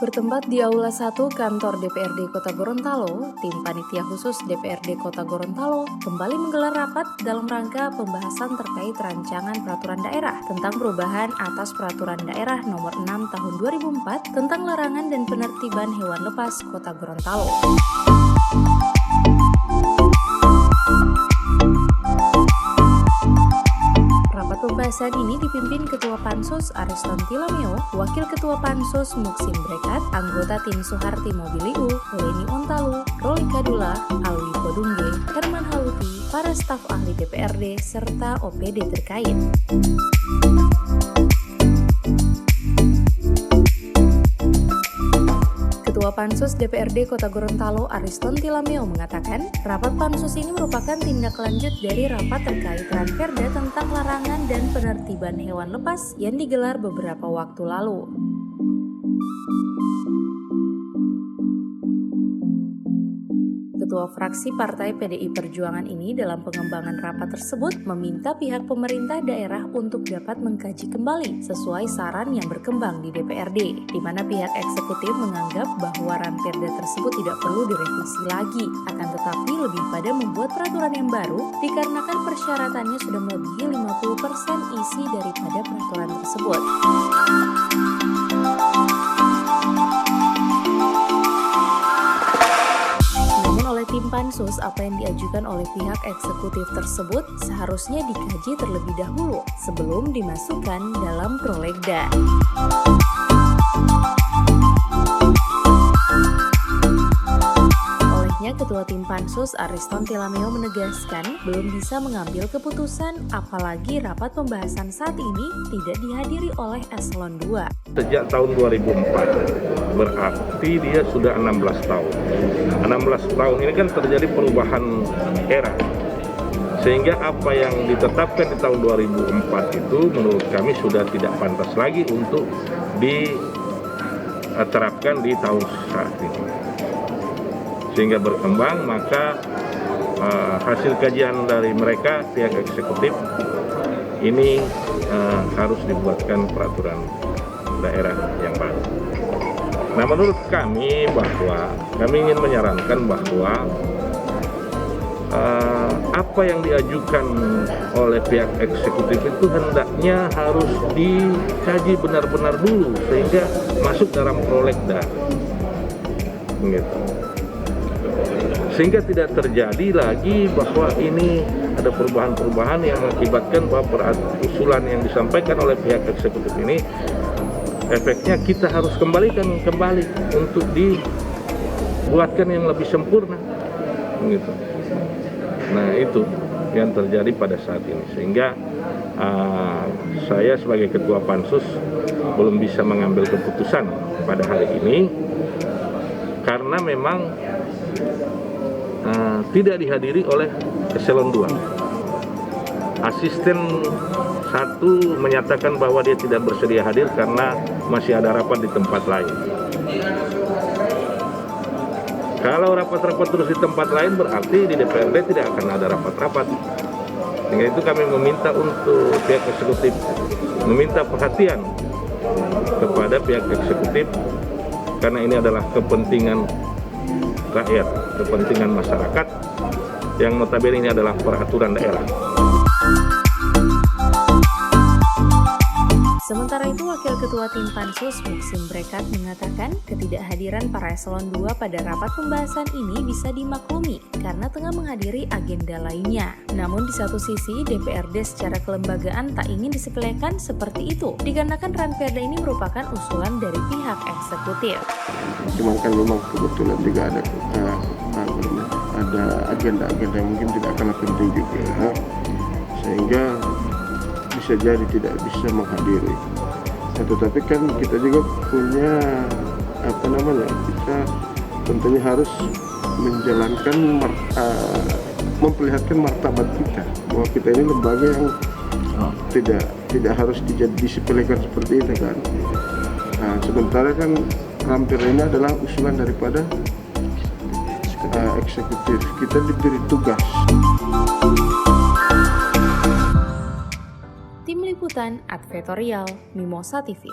Bertempat di Aula 1 Kantor DPRD Kota Gorontalo, tim Panitia Khusus DPRD Kota Gorontalo kembali menggelar rapat dalam rangka pembahasan terkait rancangan peraturan daerah tentang perubahan atas Peraturan Daerah Nomor 6 Tahun 2004 tentang larangan dan penertiban hewan lepas Kota Gorontalo. Pembahasan ini dipimpin Ketua Pansus Ariston Tilameo, Wakil Ketua Pansus Muksin Brekat, anggota tim Suharti Mobiliu, Leni Ontalu, Roli Kadula, Alwi Podungge, Herman Haluti, para staf ahli DPRD, serta OPD terkait. Ketua Pansus DPRD Kota Gorontalo Ariston Tilameo mengatakan, rapat pansus ini merupakan tindak lanjut dari rapat terkait Ranperda tentang larangan dan penertiban hewan lepas yang digelar beberapa waktu lalu. Ketua fraksi Partai PDI Perjuangan ini dalam pengembangan rapat tersebut meminta pihak pemerintah daerah untuk dapat mengkaji kembali sesuai saran yang berkembang di DPRD, di mana pihak eksekutif menganggap bahwa Ranperda tersebut tidak perlu direvisi lagi, akan tetapi lebih pada membuat peraturan yang baru dikarenakan persyaratannya sudah melebihi 50% isi daripada peraturan tersebut. Tim Pansus, apa yang diajukan oleh pihak eksekutif tersebut seharusnya dikaji terlebih dahulu sebelum dimasukkan dalam prolegda. Olehnya, Ketua Tim Pansus Ariston Tilameo menegaskan belum bisa mengambil keputusan apalagi rapat pembahasan saat ini tidak dihadiri oleh Eselon 2. Sejak tahun 2004, berarti dia sudah 16 tahun. 16 tahun ini kan terjadi perubahan era. Sehingga apa yang ditetapkan di tahun 2004 itu menurut kami sudah tidak pantas lagi untuk diterapkan di tahun saat ini. Sehingga berkembang, maka hasil kajian dari mereka, pihak eksekutif, ini harus dibuatkan peraturan daerah yang baru. Nah, menurut kami ingin menyarankan bahwa apa yang diajukan oleh pihak eksekutif itu hendaknya harus dikaji benar-benar dulu sehingga masuk dalam prolegda, gitu. Sehingga tidak terjadi lagi bahwa ini ada perubahan-perubahan yang mengakibatkan bahwa usulan yang disampaikan oleh pihak eksekutif ini efeknya kita harus kembalikan kembali untuk dibuatkan yang lebih sempurna, gitu. Nah, itu yang terjadi pada saat ini, sehingga saya sebagai Ketua Pansus belum bisa mengambil keputusan pada hari ini karena memang tidak dihadiri oleh Eselon 2. Asisten 1 menyatakan bahwa dia tidak bersedia hadir karena masih ada rapat di tempat lain. Kalau rapat-rapat terus di tempat lain berarti di DPRD tidak akan ada rapat-rapat. Sehingga itu kami meminta untuk pihak eksekutif meminta perhatian kepada pihak eksekutif karena ini adalah kepentingan rakyat, kepentingan masyarakat yang notabene ini adalah peraturan daerah. Sementara itu, Wakil Ketua Tim Pansus Muksin Brekat mengatakan ketidakhadiran para Eselon 2 pada rapat pembahasan ini bisa dimaklumi karena tengah menghadiri agenda lainnya. Namun di satu sisi, DPRD secara kelembagaan tak ingin disepelekan seperti itu, dikarenakan Ranperda ini merupakan usulan dari pihak eksekutif. Cuman kan memang kebetulan juga ada agenda-agenda yang mungkin tidak kalah penting juga, sehingga bisa jadi tidak bisa menghadiri. Nah, tetapi kan kita juga punya kita tentunya harus menjalankan memperlihatkan martabat kita bahwa kita ini lembaga yang tidak harus disepelekan seperti itu kan. Nah, sementara kan Ranperda ini adalah usulan daripada eksekutif, kita diberi tugas. Tim Liputan Advertorial Mimosa TV.